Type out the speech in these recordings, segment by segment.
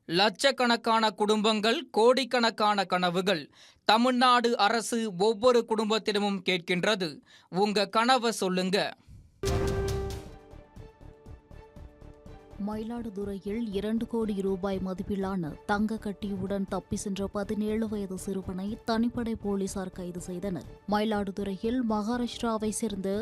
லட்சக்கணக்கான குடும்பங்கள், கோடிக்கணக்கான கனவுகள். தமிழ்நாடு அரசு ஒவ்வொரு குடும்பத்திடமும் கேட்கின்றது, உங்க கனவை சொல்லுங்க. மயிலாடுதுறையில் 2 கோடி ரூபாய் மதிப்பிலான தங்க கட்டியுடன் தப்பி சென்ற 17 வயது சிறுவனை தனிப்படை போலீசார் கைது செய்தனர். மயிலாடுதுறையில் மகாராஷ்டிராவை சேர்ந்த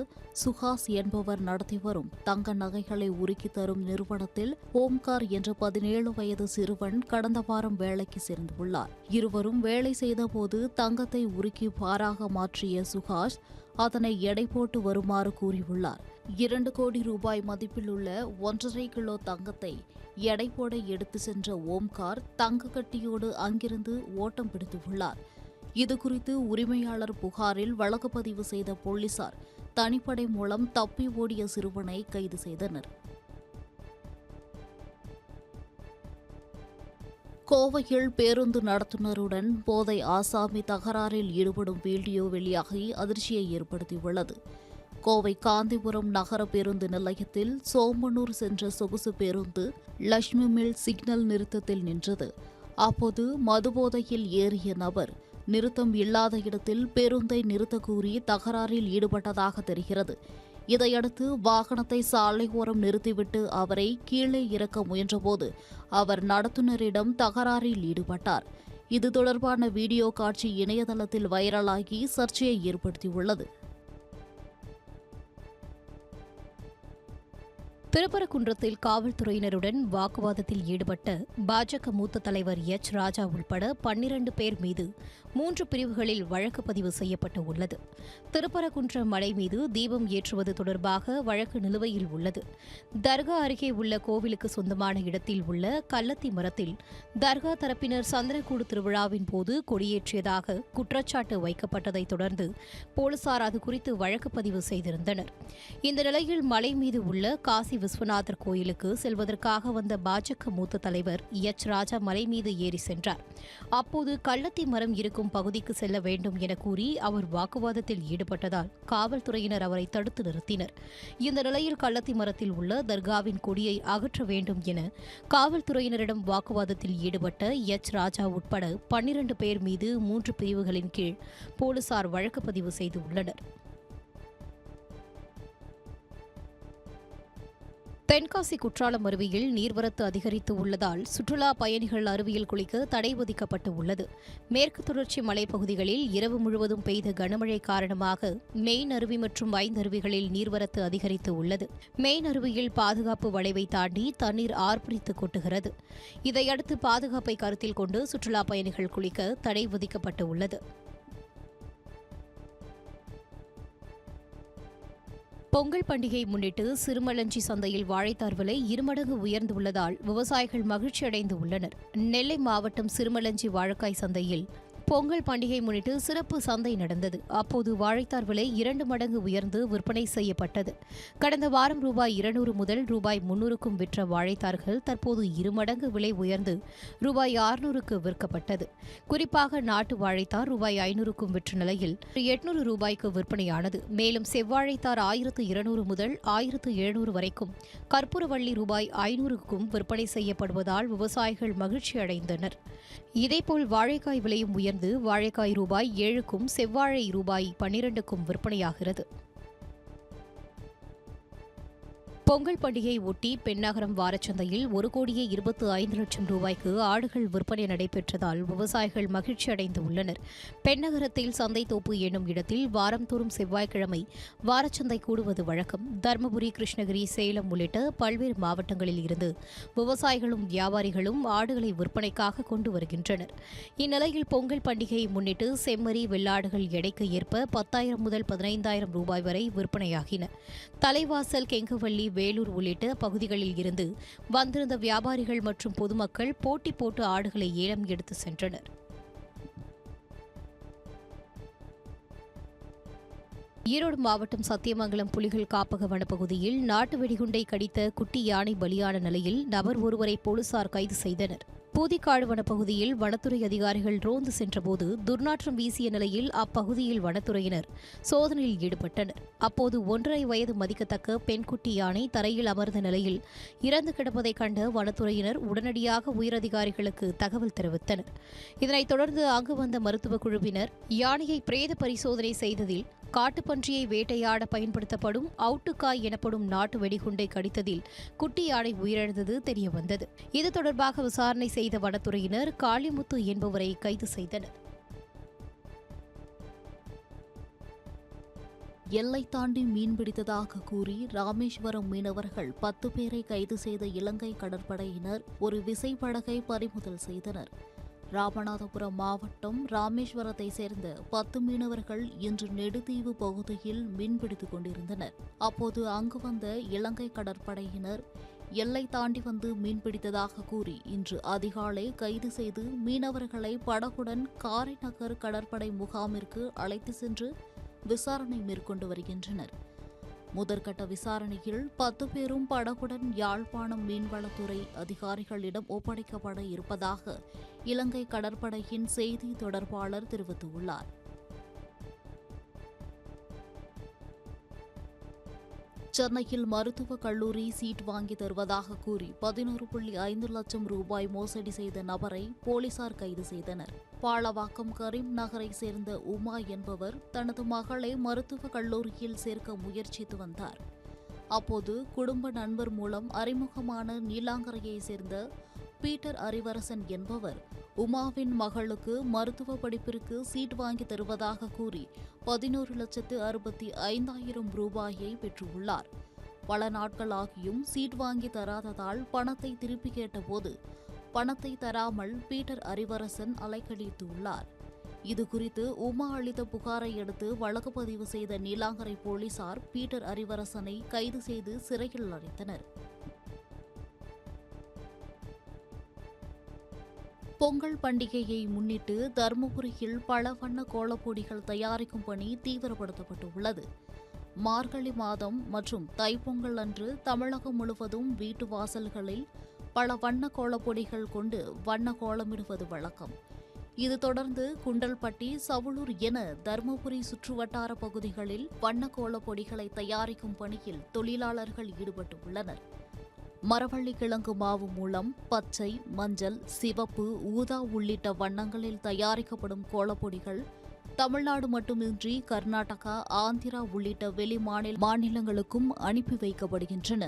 சுஹாஸ் என்பவர் நடத்தி வரும் தங்க நகைகளை உருக்கி தரும் நிறுவனத்தில் ஓம்கார் என்ற 17 வயது சிறுவன் கடந்த வாரம் வேலைக்கு சேர்ந்துள்ளார். இருவரும் வேலை செய்தபோது தங்கத்தை உருக்கி பாராக மாற்றிய சுஹாஸ் அதனை எடை போட்டு வருமாறு கூறியுள்ளார். 2 கோடி ரூபாய் மதிப்பில் உள்ள 1.5 கிலோ தங்கத்தை எடை போட எடுத்து சென்ற ஓம்கார் தங்க கட்டியோடு அங்கிருந்து ஓட்டம் பிடித்துள்ளார். இதுகுறித்து உரிமையாளர் புகாரில் வழக்கு பதிவு செய்த போலீசார் தனிப்படை மூலம் தப்பி ஓடிய சிறுவனை கைது செய்தனர். கோவையில் பேருந்து நடத்துனருடன் போதை ஆசாமி தகராறில் ஈடுபடும் வீடியோ வெளியாகி அதிர்ச்சியை ஏற்படுத்தியுள்ளது. கோவை காந்திபுரம் நகர பேருந்து நிலையத்தில் சோமனூர் சென்ற சொகுசு பேருந்து லட்சுமி மில் சிக்னல் நிறுத்தத்தில் நின்றது. அப்போது மதுபோதையில் ஏறிய நபர் நிறுத்தம் இல்லாத இடத்தில் பேருந்தை நிறுத்த கூறி தகராறில் ஈடுபட்டதாக தெரிகிறது. இதையடுத்து வாகனத்தை சாலை ஓரம் நிறுத்திவிட்டு அவரை கீழே இறக்க முயன்றபோது அவர் நடத்துனரிடம் தகராறில் ஈடுபட்டார். இது தொடர்பான வீடியோ காட்சி இணையதளத்தில் வைரலாகி சர்ச்சையை ஏற்படுத்தியுள்ளது. திருப்பரங்குன்றத்தில் காவல்துறையினருடன் வாக்குவாதத்தில் ஈடுபட்ட பாஜக மூத்த தலைவர் எச் ராஜா உள்பட 12 பேர் மீது 3 பிரிவுகளில் வழக்கு பதிவு செய்யப்பட்டு உள்ளது. திருப்பரங்குன்ற மலை மீது தீபம் ஏற்றுவது தொடர்பாக வழக்கு நிலுவையில் உள்ளது. தர்கா அருகே உள்ள கோவிலுக்கு சொந்தமான இடத்தில் உள்ள கள்ளத்தி மரத்தில் தர்கா தரப்பினர் சந்தனக்கூடு திருவிழாவின் போது கொடியேற்றியதாக குற்றச்சாட்டு வைக்கப்பட்டதைத் தொடர்ந்து போலீசார் அது குறித்து வழக்கு பதிவு செய்திருந்தனர். இந்த நிலையில் மலை மீது உள்ள காசி விஸ்வநாதர் கோயிலுக்கு செல்வதற்காக வந்த பாஜக மூத்த தலைவர் எச் ராஜா மலை மீது ஏறி சென்றார். அப்போது கள்ளத்தி மரம் இருக்கும் பகுதிக்கு செல்ல வேண்டும் என கூறி அவர் வாக்குவாதத்தில் ஈடுபட்டதால் காவல்துறையினர் அவரை தடுத்து நிறுத்தினர். இந்த நிலையில் கள்ளத்தி மரத்தில் உள்ள தர்காவின் கொடியை அகற்ற வேண்டும் என காவல்துறையினரிடம் வாக்குவாதத்தில் ஈடுபட்ட எச் ராஜா உட்பட 12 பேர் மீது 3 பிரிவுகளின் கீழ் போலீசார் வழக்கு பதிவு செய்துள்ளனர். தென்காசி குற்றாலம் அருவியில் நீர்வரத்து அதிகரித்து உள்ளதால் சுற்றுலா பயணிகள் அருவியில் குளிக்க தடை விதிக்கப்பட்டு உள்ளது. மேற்கு தொடர்ச்சி மலைப்பகுதிகளில் இரவு முழுவதும் பெய்த கனமழை காரணமாக மெயின் அருவி மற்றும் 5 அருவிகளில் நீர்வரத்து அதிகரித்து உள்ளது. மெயின் அருவியில் பாதுகாப்பு வளைவை தாண்டி தண்ணீர் ஆர்ப்பரித்து கொட்டுகிறது. இதையடுத்து பாதுகாப்பை கருத்தில் கொண்டு சுற்றுலா பயணிகள் குளிக்க தடை விதிக்கப்பட்டு உள்ளது. பொங்கல் பண்டிகை முன்னிட்டு சிறுமலஞ்சி சந்தையில் வாழைத்தார் விலை 2 மடங்கு உயர்ந்துள்ளதால் விவசாயிகள் மகிழ்ச்சியடைந்து உள்ளனர். நெல்லை மாவட்டம் சிறுமலஞ்சி வாழைக்காய் சந்தையில் பொங்கல் பண்டிகை முன்னிட்டு சிறப்பு சந்தை நடந்தது. அப்போது வாழைத்தார் விலை 2 மடங்கு உயர்ந்து விற்பனை செய்யப்பட்டது. கடந்த வாரம் ரூபாய் 200 முதல் ரூபாய் 300க்கும் விற்ற வாழைத்தார்கள் தற்போது 2 மடங்கு விலை உயர்ந்து ரூபாய் 600க்கு விற்கப்பட்டது. குறிப்பாக நாட்டு வாழைத்தார் ரூபாய் 500க்கும் விற்ற நிலையில் 800 ரூபாய்க்கு விற்பனையானது. மேலும் செவ்வாழைத்தார் 1200 முதல் 1700 வரைக்கும், கற்பூரவள்ளி ரூபாய் 500க்கும் விற்பனை செய்யப்படுவதால் விவசாயிகள் மகிழ்ச்சி அடைந்தனர். இதேபோல் வாழைக்காய் விலையும் உயர்ந்து வாழைக்காய் ரூபாய் 7க்கும் செவ்வாழை ரூபாய் 12க்கும் விற்பனையாகிறது. பொங்கல் பண்டிகையை ஒட்டி பெண்ணகரம் வாரச்சந்தையில் 1,25,00,000 ரூபாய்க்கு ஆடுகள் விற்பனை நடைபெற்றதால் விவசாயிகள் மகிழ்ச்சி அடைந்து உள்ளனர். பெண்ணகரத்தில் சந்தை தோப்பு என்னும் இடத்தில் வாரந்தோறும் செவ்வாய்க்கிழமை வாரச்சந்தை கூடுவது வழக்கம். தருமபுரி, கிருஷ்ணகிரி, சேலம் உள்ளிட்ட பல்வேறு மாவட்டங்களில் இருந்து விவசாயிகளும் வியாபாரிகளும் ஆடுகளை விற்பனைக்காக கொண்டு வருகின்றனர். இந்நிலையில் பொங்கல் பண்டிகையை முன்னிட்டு செம்மறி, வெள்ளாடுகள் எடைக்கு ஏற்ப 10,000 முதல் 15,000 ரூபாய் வரை விற்பனையாகின. தலைவாசல், கெங்கவல்லி, வேலூர் உள்ளிட்ட பகுதிகளில் இருந்து வந்திருந்த வியாபாரிகள் மற்றும் பொதுமக்கள் போட்டி போட்டு ஆடுகளை ஏலம் எடுத்து சென்றனர். ஈரோடு மாவட்டம் சத்தியமங்கலம் புலிகள் காப்பக வனப்பகுதியில் நாட்டு வெடிகுண்டை கடித்த குட்டி யானை பலியான நிலையில் நபர் ஒருவரை போலீசார் கைது செய்தனர். பூதிக்காடு வனப்பகுதியில் வனத்துறை அதிகாரிகள் ரோந்து சென்றபோது துர்நாற்றம் வீசிய நிலையில் அப்பகுதியில் வனத்துறையினர் சோதனையில் ஈடுபட்டனர். அப்போது 1.5 வயது மதிக்கத்தக்க பெண்குட்டி யானை தரையில் அமர்ந்த நிலையில் இறந்து கிடப்பதை கண்ட வனத்துறையினர் உடனடியாக உயரதிகாரிகளுக்கு தகவல் தெரிவித்தனர். இதனைத் தொடர்ந்து அங்கு வந்த மருத்துவக் குழுவினர் யானையை பிரேத பரிசோதனை செய்ததில் காட்டுப்பன்றியை வேட்டையாட பயன்படுத்தப்படும் அவுட்டுக்காய் எனப்படும் நாட்டு வெடிகுண்டை கடித்ததில் குட்டி யானை உயிரிழந்தது தெரியவந்தது. இது தொடர்பாக விசாரணை செய்த வனத்துறையினர் காளிமுத்து என்பவரை கைது செய்தனர். எல்லை தாண்டி மீன்பிடித்ததாக கூறி ராமேஸ்வரம் மீனவர்கள் 10 பேரை கைது செய்த இலங்கை கடற்படையினர் ஒரு விசைப்படகை பறிமுதல் செய்தனர். ராமநாதபுரம் மாவட்டம் ராமேஸ்வரத்தை சேர்ந்த 10 மீனவர்கள் இன்று நெடுதீவு பகுதியில் மீன்பிடித்துக் கொண்டிருந்தனர். அப்போது அங்கு வந்த இலங்கை கடற்படையினர் எல்லை தாண்டி வந்து மீன்பிடித்ததாக கூறி இன்று அதிகாலை கைது செய்து மீனவர்களை படகுடன் காரைநகர் கடற்படை முகாமிற்கு அழைத்து சென்று விசாரணை மேற்கொண்டு வருகின்றனர். முதற்கட்ட விசாரணையில் 10 பேரும் படகுடன் யாழ்ப்பாணம் மீன்வளத்துறை அதிகாரிகளிடம் ஒப்படைக்கப்பட இருப்பதாக இலங்கை கடற்படையின் செய்தி தொடர்பாளர் தெரிவித்துள்ளார். சென்னையில் மருத்துவக் கல்லூரி சீட் வாங்கி தருவதாக கூறி 11.5 லட்சம் ரூபாய் மோசடி செய்த நபரை போலீசார் கைது செய்தனர். பாலவாக்கம் கரீம் நகரை சேர்ந்த உமா என்பவர் தனது மகளை மருத்துவக் கல்லூரியில் சேர்க்க முயற்சித்து வந்தார். அப்போது குடும்ப நண்பர் மூலம் அறிமுகமான நீலாங்கரையை சேர்ந்த பீட்டர் அறிவரசன் என்பவர் உமாவின் மகளுக்கு மருத்துவ படிப்பிற்கு சீட் வாங்கி தருவதாக கூறி 11,65,000 ரூபாயை பெற்றுள்ளார். பல நாட்கள் ஆகியும் சீட் வாங்கி தராததால் பணத்தை திருப்பி கேட்டபோது பணத்தை தராமல் பீட்டர் அறிவரசன் அலைக்கழித்துள்ளார். இதுகுறித்து உமா அளித்த புகாரை அடுத்து வழக்கு பதிவு செய்த நீலாங்கரை போலீசார் பீட்டர் அறிவரசனை கைது செய்து சிறையில் அடைத்தனர். பொங்கல் பண்டிகையை முன்னிட்டு தருமபுரியில் பல வண்ண கோலப்பொடிகள் தயாரிக்கும் பணி தீவிரப்படுத்தப்பட்டுள்ளது. மார்கழி மாதம் மற்றும் தைப்பொங்கல் அன்று தமிழகம் முழுவதும் வீட்டு வாசல்களில் பல வண்ண கோலப்பொடிகள் கொண்டு வண்ண கோலமிடுவது வழக்கம். இது தொடர்ந்து குண்டல்பட்டி, சவுளூர் என தருமபுரி சுற்றுவட்டார பகுதிகளில் வண்ண கோலப்பொடிகளை தயாரிக்கும் பணியில் தொழிலாளர்கள் ஈடுபட்டுள்ளனர். மரவள்ளி கிழங்கு மாவு மூலம் பச்சை, மஞ்சள், சிவப்பு, ஊதா உள்ளிட்ட வண்ணங்களில் தயாரிக்கப்படும் கோலப்பொடிகள் தமிழ்நாடு மட்டுமின்றி கர்நாடகா, ஆந்திரா உள்ளிட்ட வெளி மாநிலங்களுக்கும் அனுப்பி வைக்கப்படுகின்றன.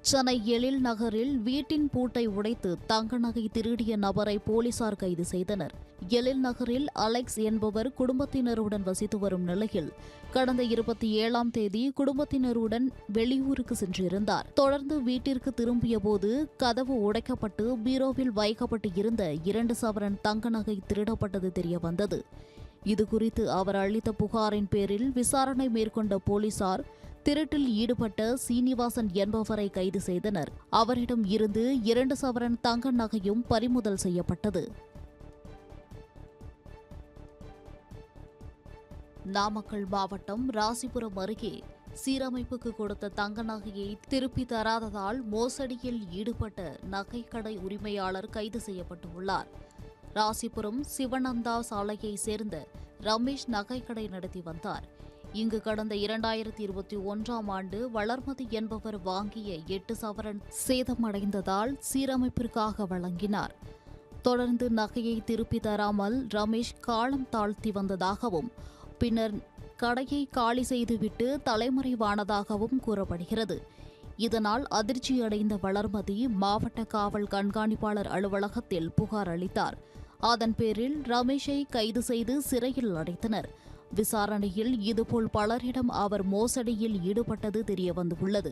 சென்னை எழில் நகரில் வீட்டின் பூட்டை உடைத்து தங்க நகை திருடிய நபரை போலீசார் கைது செய்தனர். எழில் நகரில் அலெக்ஸ் என்பவர் குடும்பத்தினருடன் வசித்து வரும் நிலையில் கடந்த 27ஆம் தேதி குடும்பத்தினருடன் வெளியூருக்கு சென்றிருந்தார். தொடர்ந்து வீட்டிற்கு திரும்பிய போது கதவு உடைக்கப்பட்டு பீரோவில் வைக்கப்பட்டு இருந்த 2 சவரன் தங்க நகை திருடப்பட்டது தெரியவந்தது. இதுகுறித்து அவர் அளித்த புகாரின் பேரில் விசாரணை மேற்கொண்ட போலீசார் திருட்டில் ஈடுபட்ட சீனிவாசன் என்பவரை கைது செய்தனர். அவரிடம் இருந்து 2 சவரன் தங்க நகையும் பறிமுதல் செய்யப்பட்டது. நாமக்கல் மாவட்டம் ராசிபுரம் அருகே சீரமைப்புக்கு கொடுத்த தங்க நகையை திருப்பி தராததால் மோசடியில் ஈடுபட்ட நகைக்கடை உரிமையாளர் கைது செய்யப்பட்டுள்ளார். ராசிபுரம் சிவனந்தா சாலையை சேர்ந்த ரமேஷ் நகைக்கடை நடத்தி வந்தார். இங்கு கடந்த 2021ஆம் ஆண்டு வளர்மதி என்பவர் வாங்கிய 8 சவரன் சேதமடைந்ததால் சீரமைப்பிற்காக வழங்கினார். தொடர்ந்து நகையை திருப்பி தராமல் ரமேஷ் காலம் தாழ்த்தி வந்ததாகவும் பின்னர் கடையை காலி செய்துவிட்டு தலைமறைவானதாகவும் கூறப்படுகிறது. இதனால் அதிர்ச்சியடைந்த வளர்மதி மாவட்ட காவல் கண்காணிப்பாளர் அலுவலகத்தில் புகார் அளித்தார். அதன் பேரில் ரமேஷை கைது செய்து சிறையில் அடைத்தனர். விசாரணையில் இதுபோல் பலரிடம் அவர் மோசடியில் ஈடுபட்டது தெரியவந்துள்ளது.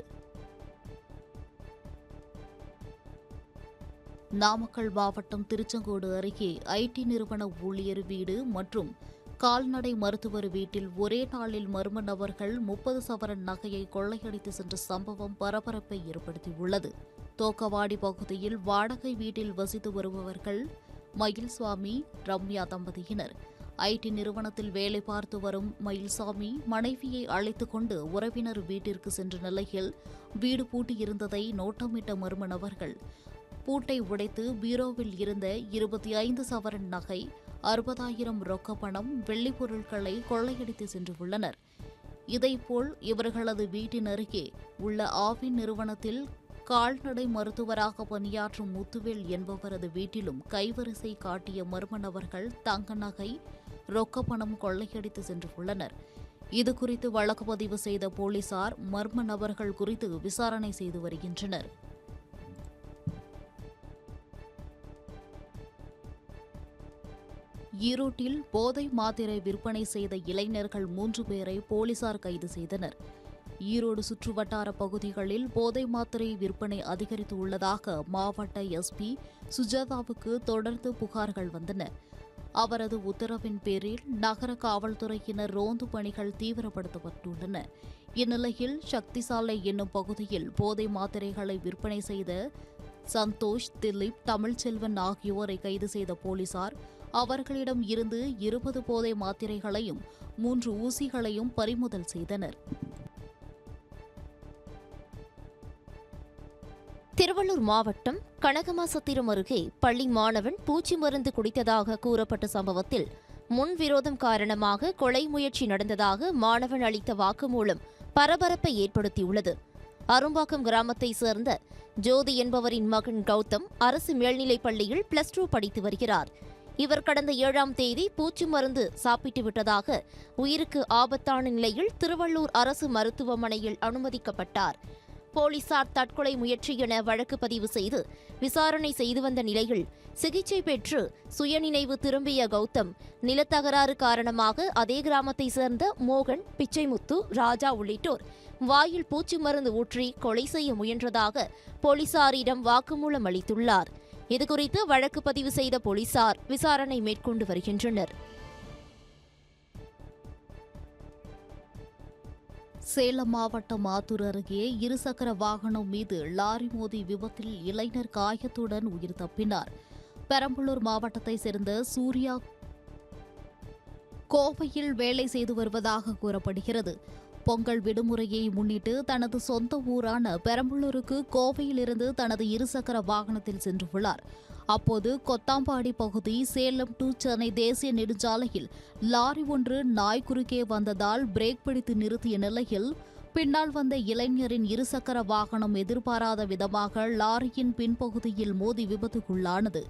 நாமக்கல் மாவட்டம் திருச்செங்கோடு அருகே ஐடி நிறுவன ஊழியர் வீடு மற்றும் கால்நடை மருத்துவர் வீட்டில் ஒரே நாளில் மர்ம நபர்கள் 30 சவரன் நகையை கொள்ளையடித்து சென்ற சம்பவம் பரபரப்பை ஏற்படுத்தியுள்ளது. தோக்கவாடி பகுதியில் வாடகை வீட்டில் வசித்து வருபவர்கள் மயில்சுவாமி, ரம்யா தம்பதியினர். ஐடி நிறுவனத்தில் வேலை பார்த்து வரும் மயில்சாமி மனைவியை அழைத்துக் கொண்டு உறவினர் வீட்டிற்கு சென்ற நிலையில் வீடு பூட்டியிருந்ததை நோட்டமிட்ட மர்ம நபர்கள் பூட்டை உடைத்து பீரோவில் இருந்த 25 சவரன் நகை, 60,000 ரொக்க பணம், வெள்ளிப் பொருட்களை கொள்ளையடித்து சென்றுள்ளனர். இதேபோல் இவர்களது வீட்டின் அருகே உள்ள ஆவின் நிறுவனத்தில் கால்நடை மருத்துவராக பணியாற்றும் முத்துவேல் என்பவரது வீட்டிலும் கைவரிசை காட்டிய மர்ம நபர்கள் தங்க நகை, ரொக்க பணம் கொள்ளையடித்து சென்றுள்ளனர். இதுகுறித்து வழக்கு பதிவு செய்த போலீசார் மர்ம நபர்கள் குறித்து விசாரணை செய்து வருகின்றனர். ஈரோட்டில் போதை மாத்திரை விற்பனை செய்த இளைஞர்கள் 3 பேரை போலீசார் கைது செய்தனர். ஈரோடு சுற்றுவட்டார பகுதிகளில் போதை மாத்திரை விற்பனை அதிகரித்து உள்ளதாக மாவட்ட எஸ்பி சுஜாதாவுக்கு தொடர்ந்து புகார்கள் வந்தன. அவரது உத்தரவின் பேரில் நகர காவல்துறையினர் ரோந்து பணிகள் தீவிரப்படுத்தப்பட்டுள்ளன. இந்நிலையில் சக்திசாலை என்னும் பகுதியில் போதை மாத்திரைகளை விற்பனை செய்த சந்தோஷ், திலீப், தமிழ்ச்செல்வன் ஆகியோரை கைது செய்த போலீசார் அவர்களிடம் இருந்து 20 போதை மாத்திரைகளையும் 3 ஊசிகளையும் பறிமுதல் செய்தனர். திருவள்ளூர் மாவட்டம் கனகமாசத்திரம் அருகே பள்ளி மாணவன் பூச்சி மருந்து குடித்ததாக கூறப்பட்ட சம்பவத்தில் முன்விரோதம் காரணமாக கொலை முயற்சி நடந்ததாக மாணவன் அளித்த வாக்குமூலம் பரபரப்பை ஏற்படுத்தியுள்ளது. அரும்பாக்கம் கிராமத்தைச் சேர்ந்த ஜோதி என்பவரின் மகன் கௌதம் அரசு மேல்நிலைப் பள்ளியில் +2 படித்து வருகிறார். இவர் கடந்த 7ஆம் தேதி பூச்சி மருந்து சாப்பிட்டு விட்டதாக உயிருக்கு ஆபத்தான நிலையில் திருவள்ளூர் அரசு மருத்துவமனையில் அனுமதிக்கப்பட்டார். போலீசார் தற்கொலை முயற்சி என வழக்கு பதிவு செய்து விசாரணை செய்து வந்த நிலையில் சிகிச்சை பெற்று சுயநினைவு திரும்பிய கௌதம் நிலத்தகராறு காரணமாக அதே கிராமத்தைச் சேர்ந்த மோகன், பிச்சைமுத்து, ராஜா உள்ளிட்டோர் வாயில் பூச்சி மருந்து ஊற்றி கொலை செய்ய முயன்றதாக போலீசாரிடம் வாக்குமூலம் அளித்துள்ளார். இதுகுறித்து வழக்கு பதிவு செய்த போலீசார் விசாரணை மேற்கொண்டு வருகின்றனர். சேலம் மாவட்டம் ஆத்தூர் அருகே இருசக்கர வாகனம் மீது லாரி மோதி விபத்தில் இளைஞர் காயத்துடன் உயிர் தப்பினார். பெரம்பலூர் மாவட்டத்தைச் சேர்ந்த சூர்யா கோவையில் வேலை செய்து வருவதாக கூறப்படுகிறது. பொங்கல் விடுமுறையை முன்னிட்டு தனது சொந்த ஊரான பெரம்பலூருக்கு கோவையிலிருந்து தனது இருசக்கர வாகனத்தில் சென்றுள்ளார். அப்போது கொத்தாம்பாடி பகுதி சேலம் டு சென்னை தேசிய நெடுஞ்சாலையில் லாரி ஒன்று நாய் குறுக்கே வந்ததால் பிரேக் பிடித்து நிறுத்திய நிலையில் பின்னால் வந்த இளைஞரின் இருசக்கர வாகனம் எதிர்பாராத விதமாக லாரியின் பின்பகுதியில் மோதி விபத்துக்குள்ளானது.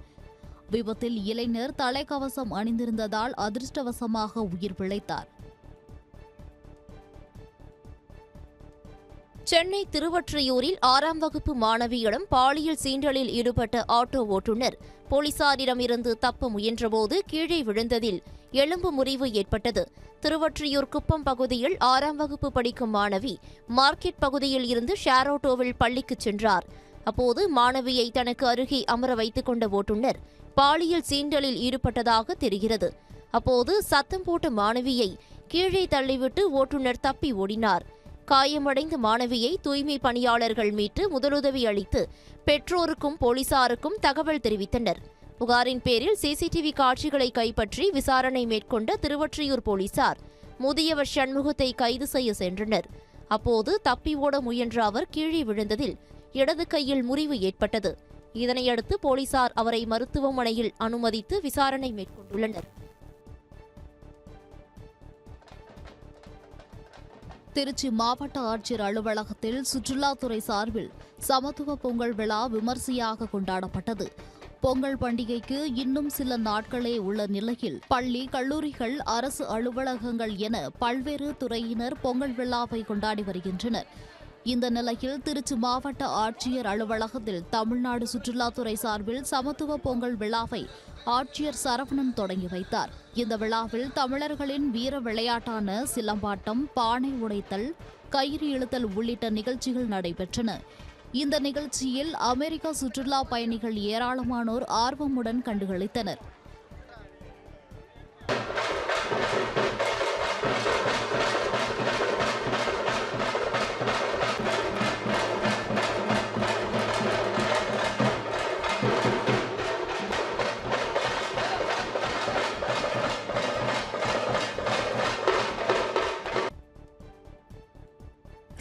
விபத்தில் இளைஞர் தலைக்கவசம் அணிந்திருந்ததால் அதிர்ஷ்டவசமாக உயிர் பிழைத்தார். சென்னை திருவொற்றியூரில் 6ஆம் வகுப்பு மாணவியிடம் பாலியல் சீண்டலில் ஈடுபட்ட ஆட்டோ ஓட்டுநர் போலீசாரிடமிருந்து தப்ப முயன்றபோது கீழே விழுந்ததில் எலும்பு முறிவு ஏற்பட்டது. திருவொற்றியூர் குப்பம் பகுதியில் 6ஆம் வகுப்பு படிக்கும் மாணவி மார்க்கெட் பகுதியில் இருந்து ஷேர் ஆட்டோவில் பள்ளிக்கு சென்றார். அப்போது மாணவியை தனக்கு அருகே அமர வைத்துக் கொண்ட ஓட்டுநர் பாலியல் சீண்டலில் ஈடுபட்டதாக தெரிகிறது. அப்போது சத்தம் போட்ட மாணவியை கீழே தள்ளிவிட்டு ஓட்டுநர் தப்பி ஓடினார். காயமடைந்த மாணவியை தூய்மை பணியாளர்கள் மீட்டு முதலுதவி அளித்து பெற்றோருக்கும் போலீசாருக்கும் தகவல் தெரிவித்தனர். புகாரின் பேரில் சிசிடிவி காட்சிகளை கைப்பற்றி விசாரணை மேற்கொண்ட திருவொற்றியூர் போலீசார் முதியவர் சண்முகத்தை கைது செய்ய சென்றனர். அப்போது தப்பி ஓட முயன்ற அவர் கீழே விழுந்ததில் இடது கையில் முறிவு ஏற்பட்டது. இதனையடுத்து போலீசார் அவரை மருத்துவமனையில் அனுமதித்து விசாரணை மேற்கொண்டுள்ளனர். திருச்சி மாவட்ட ஆட்சியர் அலுவலகத்தில் சுற்றுலாத்துறை சார்பில் சமத்துவ பொங்கல் விழா விமர்சையாக கொண்டாடப்பட்டது. பொங்கல் பண்டிகைக்கு இன்னும் சில நாட்களே உள்ள நிலையில் பள்ளி, கல்லூரிகள், அரசு அலுவலகங்கள் என பல்வேறு துறையினர் பொங்கல் விழாவை கொண்டாடி வருகின்றனர். இந்த நிலையில் திருச்சி மாவட்ட ஆட்சியர் அலுவலகத்தில் தமிழ்நாடு சுற்றுலாத்துறை சார்பில் சமத்துவ பொங்கல் விழாவை ஆட்சியர் சரவணன் தொடங்கி வைத்தார். இந்த விழாவில் தமிழர்களின் வீர விளையாட்டான சிலம்பாட்டம், பானை உடைத்தல், கயிறு இழுத்தல் உள்ளிட்ட நிகழ்ச்சிகள் நடைபெற்றன. இந்த நிகழ்ச்சியில் அமெரிக்க சுற்றுலா பயணிகள் ஏராளமானோர் ஆர்வமுடன் கண்டுகளித்தனர்.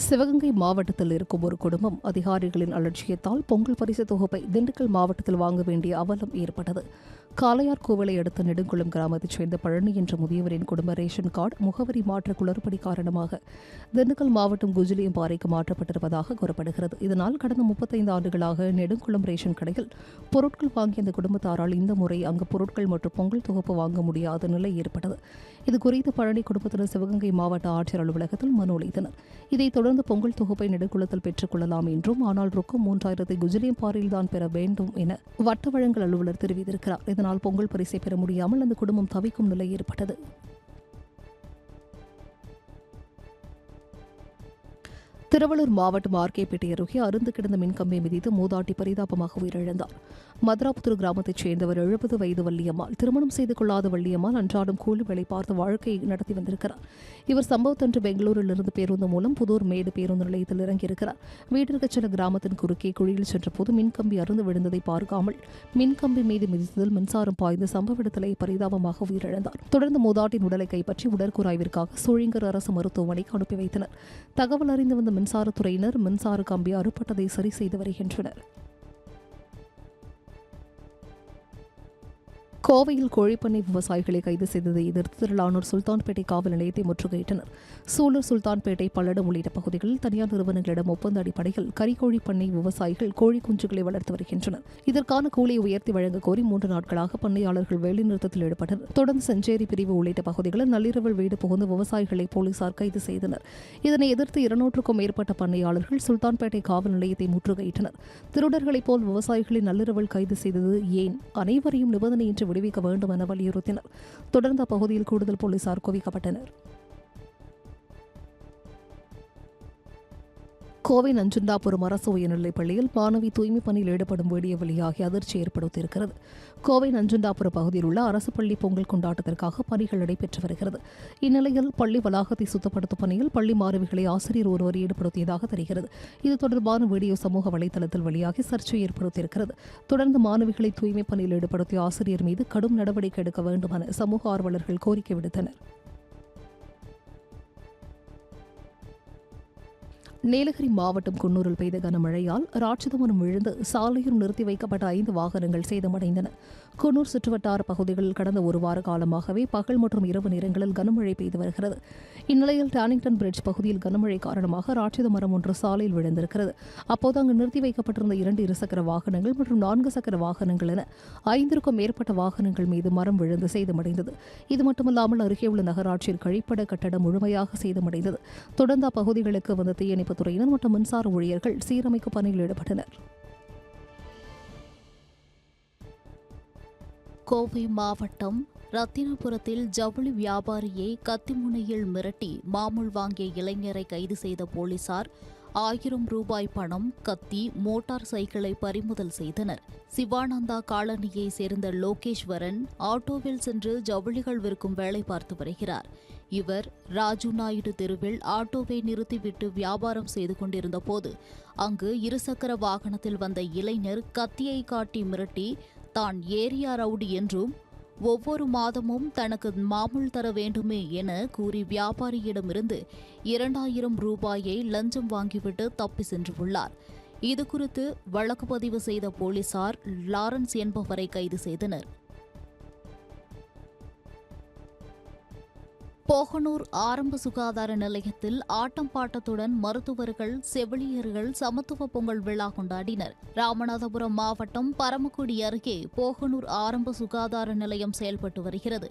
சிவகங்கை மாவட்டத்தில் இருக்கும் ஒரு குடும்பம் அதிகாரிகளின் அலட்சியத்தால் பொங்கல் பரிசு தொகுப்பை திண்டுக்கல் மாவட்டத்தில் வாங்க வேண்டிய அவலம் ஏற்பட்டது. காளையார்கோவிலை அடுத்த நெடுங்குளம் கிராமத்தைச் சேர்ந்த பழனி என்ற முதியவரின் குடும்ப ரேஷன் கார்டு முகவரி மாற்ற குளறுபடி காரணமாக திண்டுக்கல் மாவட்டம் குஜிலியம்பாறைக்கு மாற்றப்பட்டிருப்பதாக கூறப்படுகிறது. இதனால் கடந்த 35 ஆண்டுகளாக நெடுங்குளம் ரேஷன் கடையில் பொருட்கள் வாங்கிய அந்த குடும்பத்தாரால் இந்த முறை அங்கு பொருட்கள் மற்றும் பொங்கல் தொகுப்பு வாங்க முடியாத நிலை ஏற்பட்டது. இதுகுறித்து பழனி குடும்பத்தினர் சிவகங்கை மாவட்ட ஆட்சியர் அலுவலகத்தில் மனு அளித்தனர். இதைத் தொடர்ந்து பொங்கல் தொகுப்பை நெடுங்குளத்தில் பெற்றுக் கொள்ளலாம் என்றும், ஆனால் ரொக்கம் 3000 குஜிலியம்பாறையில்தான் பெற வேண்டும் என வட்ட வழங்கல் அலுவலர் தெரிவித்திருக்கிறார். இதனால் பொங்கல் பரிசை பெற முடியாமல் அந்த குடும்பம் தவிக்கும் நிலை ஏற்பட்டது. திருவள்ளூர் மாவட்டம் ஆர்கேபேட்டை அருகே அருந்து கிடந்த மின்கம்பை மிதித்து மூதாட்டி பரிதாபமாக உயிரிழந்தார். மதுராபுத்தூர் கிராமத்தைச் சேர்ந்தவர் 70 வயது வள்ளியம்மாள். திருமணம் செய்து கொள்ளாத வள்ளியம்மாள் அன்றாடம் கூலி வேலை பார்த்து வாழ்க்கையை நடத்தி வந்திருக்கிறார். இவர் சம்பவத்தன்று பெங்களூரிலிருந்து பேருந்து மூலம் புதூர் மேடு பேருந்து நிலையத்தில் இறங்கியிருக்கிறார். வீட்டிற்கு சென்ற கிராமத்தின் குறுக்கே குழியில் சென்றபோது மின்கம்பி அருந்து விழுந்ததை பார்க்காமல் மின்கம்பி மீது மிதித்ததில் மின்சாரம் பாய்ந்து சம்பவ இடத்திலே பரிதாபமாக உயிரிழந்தார். தொடர்ந்து மூதாட்டின் உடலை கைப்பற்றி உடற்கூராய்விற்காக சோழிங்கர் அரசு மருத்துவமனைக்கு அனுப்பி வைத்தனர். தகவல் அறிந்து வந்த மின்சாரத்துறையினர் மின்சார கம்பி அறுபட்டதை சரி செய்து வருகின்றனர். கோவையில் கோழிப்பண்ணை விவசாயிகளை கைது செய்ததை எதிர்த்து திரளானோர் சுல்தான்பேட்டை காவல் நிலையத்தை முற்றுகையிட்டனர். சூலூர், சுல்தான்பேட்டை, பல்லடம் உள்ளிட்ட பகுதிகளில் தனியார் நிறுவனங்களிடம் ஒப்பந்த அடிப்படையில் கறிக்கோழி பண்ணை விவசாயிகள் கோழி குஞ்சுகளை வளர்த்து வருகின்றனர். இதற்கான கூலியை உயர்த்தி வழங்க கோரி 3 நாட்களாக பண்ணையாளர்கள் வேலைநிறுத்தத்தில் ஈடுபட்டனர். தொடர்ந்து செஞ்சேரி பிரிவு உள்ளிட்ட பகுதிகளில் நள்ளிரவில் வீடு புகுந்து விவசாயிகளை போலீசார் கைது செய்தனர். இதனை எதிர்த்து 200க்கும் மேற்பட்ட பண்ணையாளர்கள் சுல்தான்பேட்டை காவல் நிலையத்தை முற்றுகையிட்டனர். திருடர்களைப் போல் விவசாயிகளை நள்ளிரவில் கைது செய்தது ஏன்? அனைவரையும் நிபந்தனையின்றி விடுவிக்க வேண்டும் என வலியுறுத்தினர். தொடர்ந்து அப்பகுதியில் கூடுதல் போலீசார் குவிக்கப்பட்டனர். கோவை நஞ்சுண்டாபுரம் அரசு உயர்நிலைப் பள்ளியில் மாணவி தூய்மை பணியில் ஈடுபடும் வீடியோ வெளியாகி அதிர்ச்சி ஏற்படுத்தியிருக்கிறது. கோவை நஞ்சுண்டாபுரம் பகுதியில் உள்ள அரசு பள்ளி பொங்கல் கொண்டாட்டத்திற்காக பணிகள் நடைபெற்று வருகிறது. இந்நிலையில் பள்ளி வளாகத்தை சுத்தப்படுத்தும் பணியில் பள்ளி மாணவிகளை ஆசிரியர் ஒருவர் ஈடுபடுத்தியதாக தெரிகிறது. இது தொடர்பான வீடியோ சமூக வலைதளத்தில் வெளியாகி சர்ச்சை ஏற்படுத்தியிருக்கிறது. தொடர்ந்து மாணவிகளை தூய்மை பணியில் ஈடுபடுத்திய ஆசிரியர் மீது கடும் நடவடிக்கை எடுக்க வேண்டும் என சமூக ஆர்வலர்கள் கோரிக்கை விடுத்தனர். நீலகிரி மாவட்டம் குன்னூரில் பெய்த கனமழையால் ராட்சதமரம் விழுந்து சாலையில் நிறுத்தி வைக்கப்பட்ட 5 வாகனங்கள் சேதமடைந்தன. குன்னூர் சுற்றுவட்டார பகுதிகளில் கடந்த 1 வார காலமாகவே பகல் மற்றும் இரவு நேரங்களில் கனமழை பெய்து வருகிறது. இந்நிலையில் டானிங்டன் பிரிட்ஜ் பகுதியில் கனமழை காரணமாக ராட்சத மரம் ஒன்று சாலையில் விழுந்திருக்கிறது. அப்போது அங்கு நிறுத்தி வைக்கப்பட்டிருந்த 2 இருசக்கர வாகனங்கள் மற்றும் 4 சக்கர வாகனங்கள் என 5க்கும் மேற்பட்ட வாகனங்கள் மீது மரம் விழுந்து சேதமடைந்தது. இது மட்டுமல்லாமல் அருகே உள்ள நகராட்சியில் கழிப்பட கட்டடம் முழுமையாக சேதமடைந்தது. தொடர்ந்து அப்பகுதிகளுக்கு வந்த தீயணைப்பு துறையினர் மற்றும் மின்சார ஊழியர்கள் சீரமைக்கும் பணியில் ஈடுபட்டனர். கோவை மாவட்டம் ரத்தினபுரத்தில் ஜவுளி வியாபாரியை கத்திமுனையில் மிரட்டி மாமூல் வாங்கிய இளைஞரை கைது செய்த போலீசார் 1000 ரூபாய் பணம், கத்தி, மோட்டார் சைக்கிளை பறிமுதல் செய்தனர். சிவானந்தா காலனியை சேர்ந்த லோகேஸ்வரன் ஆட்டோவில் சென்று ஜவுளிகள் விற்கும் வேலை பார்த்து வருகிறார். இவர் ராஜு நாயுடு தெருவில் ஆட்டோவை நிறுத்திவிட்டு வியாபாரம் செய்து கொண்டிருந்த போது அங்கு இருசக்கர வாகனத்தில் வந்த இளைஞர் கத்தியை காட்டி மிரட்டி தான் ஏரியா ரவுடி என்றும் ஒவ்வொரு மாதமும் தனக்கு மாமூல் தர வேண்டுமே என கூறி வியாபாரியிடமிருந்து 2000 ரூபாயை லஞ்சம் வாங்கிவிட்டு தப்பி சென்றுள்ளார். இதுகுறித்து வழக்கு பதிவு செய்த போலீசார் லாரன்ஸ் என்பவரை கைது செய்தனர். போகனூர் ஆரம்ப சுகாதார நிலையத்தில் ஆட்டம் பாட்டத்துடன் மருத்துவர்கள், செவிலியர்கள் சமத்துவ பொங்கல் விழா கொண்டாடினர். ராமநாதபுரம் மாவட்டம் பரமக்குடி அருகே போகனூர் ஆரம்ப சுகாதார நிலையம் செயல்பட்டு வருகிறது.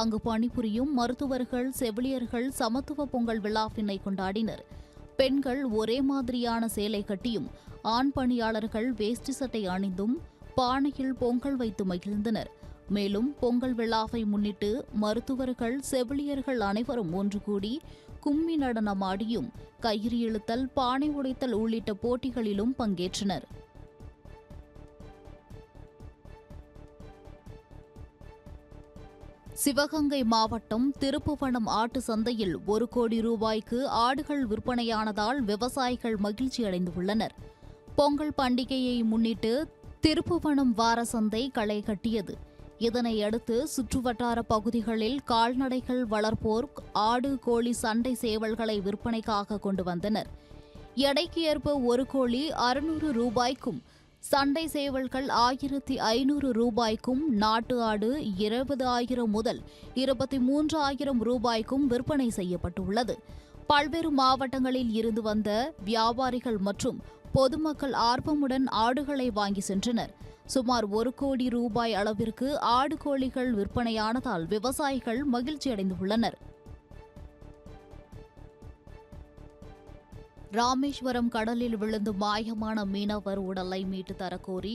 அங்கு பணிபுரியும் மருத்துவர்கள், செவிலியர்கள் சமத்துவ பொங்கல் விழாவினை கொண்டாடினர். பெண்கள் ஒரே மாதிரியான சேலை கட்டியும், ஆண் பணியாளர்கள் வேஷ்டி சட்டை அணிந்தும் பானையில் பொங்கல் வைத்து மகிழ்ந்தனர். மேலும் பொங்கல் விழாவை முன்னிட்டு மருத்துவர்கள், செவிலியர்கள் அனைவரும் ஒன்று கூடி கும்மி நடனமாடியும், கயிறு இழுத்தல், பானை உடைத்தல் உள்ளிட்ட போட்டிகளிலும் பங்கேற்றனர். சிவகங்கை மாவட்டம் திருப்புவனம் ஆட்டு சந்தையில் 1 கோடி ரூபாய்க்கு ஆடுகள் விற்பனையானதால் விவசாயிகள் மகிழ்ச்சி அடைந்துள்ளனர். பொங்கல் பண்டிகையை முன்னிட்டு திருப்புவனம் வார சந்தை களை கட்டியது. இதனையடுத்து சுற்றுவட்டார பகுதிகளில் கால்நடைகள் வளர்ப்போர் ஆடு, கோழி, சண்டை சேவல்களை விற்பனைக்காக கொண்டு வந்தனர். எடைக்கு ஏற்ப ஒரு கோழி 600 ரூபாய்க்கும், சண்டை சேவல்கள் 1500 ரூபாய்க்கும், நாட்டு ஆடு 20,000 முதல் 23,000 ரூபாய்க்கும் விற்பனை செய்யப்பட்டுள்ளது. பல்வேறு மாவட்டங்களில் இருந்து வந்த வியாபாரிகள் மற்றும் பொதுமக்கள் ஆர்வமுடன் ஆடுகளை வாங்கி சென்றனர். சுமார் 1 கோடி ரூபாய் அளவிற்கு ஆடு கோழிகள் விற்பனையானதால் விவசாயிகள் மகிழ்ச்சியடைந்துள்ளனர். ராமேஸ்வரம் கடலில் விழுந்து மாயமான மீனவர் உடலை மீட்டு தரக்கோரி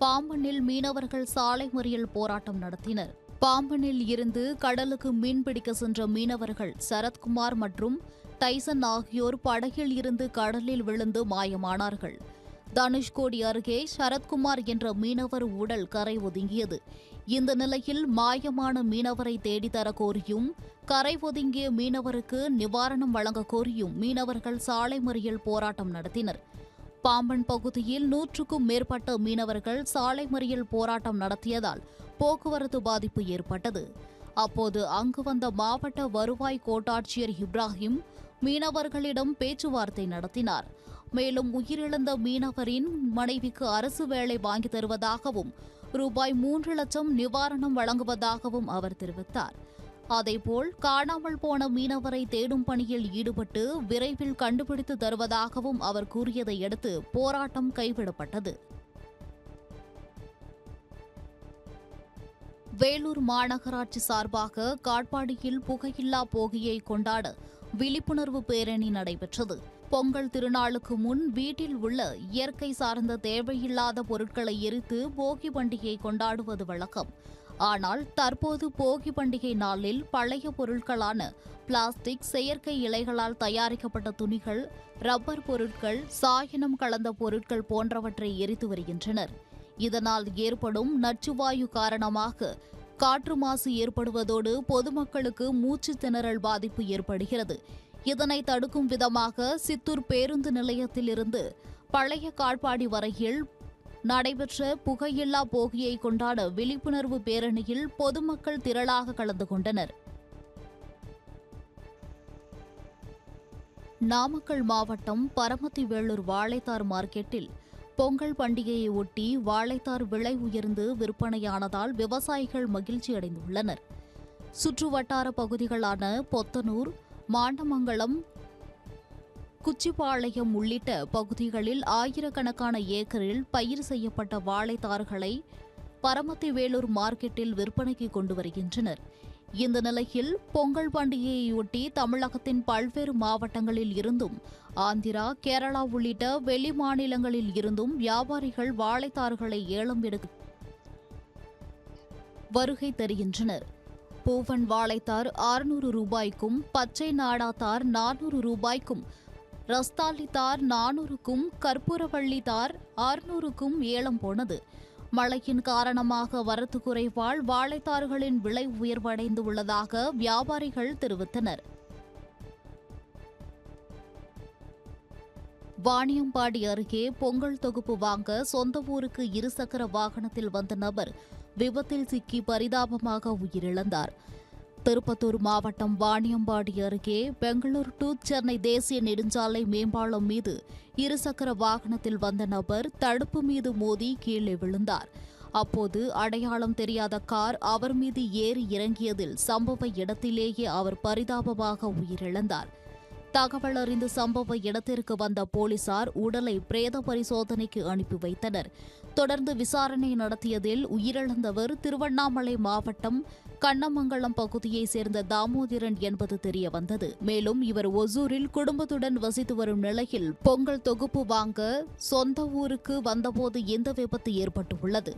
பாம்பனில் மீனவர்கள் சாலை மறியல் போராட்டம் நடத்தினர். பாம்பனில் இருந்து கடலுக்கு மீன்பிடிக்க சென்ற மீனவர்கள் சரத்குமார் மற்றும் டைசன் ஆகியோர் படகில் இருந்து கடலில் விழுந்து மாயமானார்கள். தனுஷ்கோடி அருகே சரத்குமார் என்ற மீனவர் உடல் கரை ஒதுங்கியது. இந்த நிலையில் மாயமான மீனவரை தேடித்தர கோரியும், கரை ஒதுங்கிய மீனவருக்கு நிவாரணம் வழங்க கோரியும் மீனவர்கள் சாலை மறியல் போராட்டம் நடத்தினர். பாம்பன் பகுதியில் 100க்கும் மேற்பட்ட மீனவர்கள் சாலை மறியல் போராட்டம் நடத்தியதால் போக்குவரத்து பாதிப்பு ஏற்பட்டது. அப்போது அங்கு வந்த மாவட்ட வருவாய் கோட்டாட்சியர் இப்ராஹிம் மீனவர்களிடம் பேச்சுவார்த்தை நடத்தினார். மேலும் உயிரிழந்த மீனவரின் மனைவிக்கு அரசு வேலை வாங்கி தருவதாகவும் ரூபாய் 3 லட்சம் நிவாரணம் வழங்குவதாகவும் அவர் தெரிவித்தார். அதேபோல் காணாமல் போன மீனவரை தேடும் பணியில் ஈடுபட்டு விரைவில் கண்டுபிடித்து தருவதாகவும் அவர் கூறியதை அடுத்து போராட்டம் கைவிடப்பட்டது. வேலூர் மாநகராட்சி சார்பாக காட்பாடியில் புகையில்லா போகியை கொண்டாட விழிப்புணர்வு பேரணி நடைபெற்றது. பொங்கல் திருநாளுக்கு முன் வீட்டில் உள்ள இயற்கை சார்ந்த தேவையில்லாத பொருட்களை எரித்து போகி பண்டிகை கொண்டாடுவது வழக்கம். ஆனால் தற்போது போகி பண்டிகை நாளில் பழைய பொருட்களான பிளாஸ்டிக், செயற்கை இலைகளால் தயாரிக்கப்பட்ட துணிகள், ரப்பர் பொருட்கள், சாயனம் கலந்த பொருட்கள் போன்றவற்றை எரித்து வருகின்றனர். இதனால் ஏற்படும் நச்சுவாயு காரணமாக காற்று மாசு ஏற்படுவதோடு பொதுமக்களுக்கு மூச்சு திணறல் பாதிப்பு ஏற்படுகிறது. இதனை தடுக்கும் விதமாக சித்தூர் பேருந்து நிலையத்திலிருந்து பழைய காட்பாடி வரையில் நடைபெற்ற புகையில்லா போகியை கொண்டாட விழிப்புணர்வு பேரணியில் பொதுமக்கள் திரளாக கலந்து கொண்டனர். நாமக்கல் மாவட்டம் பரமத்தி வேலூர் வாழைத்தார் மார்க்கெட்டில் பொங்கல் பண்டிகையை ஒட்டி வாழைத்தார் விலை உயர்ந்து விற்பனையானதால் விவசாயிகள் மகிழ்ச்சியடைந்துள்ளனர். சுற்றுவட்டார பகுதிகளான பொத்தனூர், மாண்டமங்கலம், குச்சிப்பாளையம் உள்ளிட்ட பகுதிகளில் ஆயிரக்கணக்கான ஏக்கரில் பயிர் செய்யப்பட்ட வாழைத்தார்களை பரமத்தி வேலூர் மார்க்கெட்டில் விற்பனைக்கு கொண்டு வருகின்றனர். இந்த நிலையில் பொங்கல் பண்டிகையையொட்டி தமிழகத்தின் பல்வேறு மாவட்டங்களில் இருந்தும், ஆந்திரா, கேரளா உள்ளிட்ட வெளி மாநிலங்களில் இருந்தும் வியாபாரிகள் வாழைத்தார்களை ஏலம் எடுக்க வருகை தருகின்றனர். பூவன் வாழைத்தார் 600 ரூபாய்க்கும், பச்சை நாடாத்தார் 400 ரூபாய்க்கும், ரஸ்தாலி தார் 400க்கும், கற்பூரவள்ளி தார் 600க்கும் ஏலம் போனது. மழையின் காரணமாக வரத்து குறைவால் வாழைத்தார்களின் விலை உயர்வடைந்து உள்ளதாக வியாபாரிகள் தெரிவித்தனர். வாணியம்பாடி அருகே பொங்கல் தொகுப்பு வாங்க சொந்த ஊருக்கு இருசக்கர வாகனத்தில் வந்த நபர் விபத்தில் சிக்கி பரிதாபமாக உயிரிழந்தார். திருப்பத்தூர் மாவட்டம் வாணியம்பாடி அருகே பெங்களூர் டு சென்னை தேசிய நெடுஞ்சாலை மேம்பாலம் மீது இருசக்கர வாகனத்தில் வந்த நபர் தடுப்பு மீது மோதி கீழே விழுந்தார். அப்போது அடையாளம் தெரியாத கார் அவர் மீது ஏறி இறங்கியதில் சம்பவ இடத்திலேயே அவர் பரிதாபமாக உயிரிழந்தார். தகவல் அறிந்து சம்பவ இடத்திற்கு வந்த போலீசார் உடலை பிரேத பரிசோதனைக்கு அனுப்பி வைத்தனர். தொடர்ந்து விசாரணை நடத்தியதில் உயிரிழந்தவர் திருவண்ணாமலை மாவட்டம் கண்ணமங்கலம் பகுதியைச் சேர்ந்த தாமோதரன் என்பது தெரியவந்தது. மேலும் இவர் ஒசூரில் குடும்பத்துடன் வசித்து வரும் நிலையில் பொங்கல் தொகுப்பு வாங்க சொந்த ஊருக்கு வந்தபோது இந்த விபத்து ஏற்பட்டுள்ளது.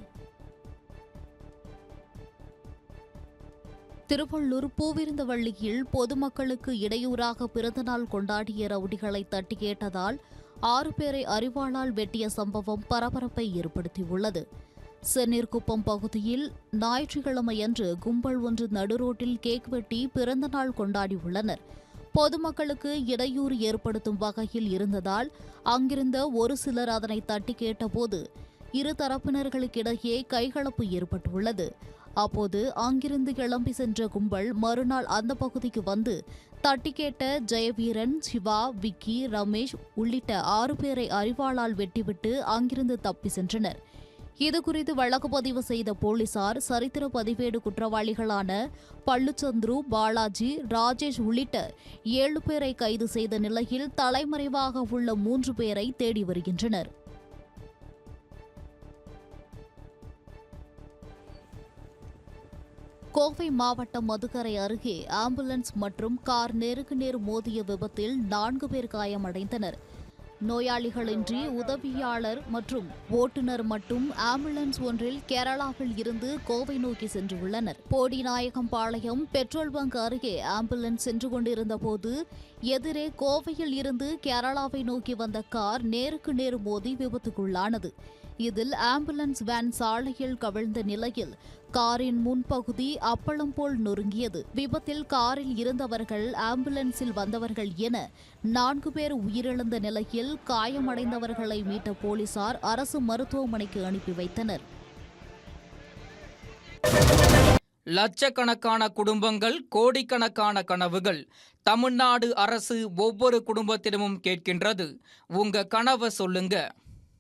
திருவள்ளூர் பூவிருந்தவள்ளியில் பொதுமக்களுக்கு இடையூறாக பிறந்தநாள் கொண்டாடிய ரவுடிகளை தட்டி கேட்டதால் 6 பேரை அரிவாளால் வெட்டிய சம்பவம் பரபரப்பை ஏற்படுத்தியுள்ளது. சென்னீர்குப்பம் பகுதியில் ஞாயிற்றுக்கிழமையன்று கும்பல் ஒன்று நடுரோட்டில் கேக் வெட்டி பிறந்தநாள் கொண்டாடியுள்ளனர். பொதுமக்களுக்கு இடையூறு ஏற்படுத்தும் வகையில் இருந்ததால் அங்கிருந்த ஒரு சிலர் அதனை தட்டி கேட்டபோது இரு தரப்பினர்களுக்கிடையே கைகலப்பு ஏற்பட்டுள்ளது. அப்போது அங்கிருந்து கிளம்பி சென்ற கும்பல் மறுநாள் அந்த பகுதிக்கு வந்து தட்டி கேட்ட ஜெயவீரன், சிவா, விக்கி, ரமேஷ் உள்ளிட்ட 6 பேரை அரிவாளால் வெட்டிவிட்டு அங்கிருந்து தப்பி சென்றனர். இதுகுறித்து வழக்கு பதிவு செய்த போலீசார் சரித்திர பதிவேடு குற்றவாளிகளான பள்ளுச்சந்துரு, பாலாஜி, ராஜேஷ் உள்ளிட்ட 7 பேரை கைது செய்த நிலையில் தலைமறைவாக உள்ள 3 பேரை தேடி வருகின்றனர். கோவை மாவட்டம் மதுக்கரை அருகே ஆம்புலன்ஸ் மற்றும் கார் நேருக்கு நேர் மோதிய விபத்தில் 4 பேர் காயமடைந்தனர். நோயாளிகளின்றி உதவியாளர் மற்றும் ஓட்டுநர் மட்டும் ஆம்புலன்ஸ் ஒன்றில் கேரளாவில் இருந்து கோவை நோக்கி சென்றுள்ளனர். போடிநாயகம்பாளையம் பெட்ரோல் பங்க் அருகே ஆம்புலன்ஸ் சென்று கொண்டிருந்த போது எதிரே கோவையில் இருந்து கேரளாவை நோக்கி வந்த கார் நேருக்கு நேர் மோதி விபத்துக்குள்ளானது. இதில் ஆம்புலன்ஸ் வேன் சாலையில் கவிழ்ந்த நிலையில் காரின் முன்பகுதி அப்பளம் போல் நொறுங்கியது. விபத்தில் காரில் இருந்தவர்கள், ஆம்புலன்ஸில் வந்தவர்கள் என 4 பேர் உயிரிழந்த நிலையில் காயமடைந்தவர்களை மீட்ட போலீசார் அரசு மருத்துவமனைக்கு அனுப்பி வைத்தனர். லட்சக்கணக்கான குடும்பங்கள், கோடிக்கணக்கான கனவுகள். தமிழ்நாடு அரசு ஒவ்வொரு குடும்பத்திடமும் கேட்கின்றது. உங்க கனவை சொல்லுங்க.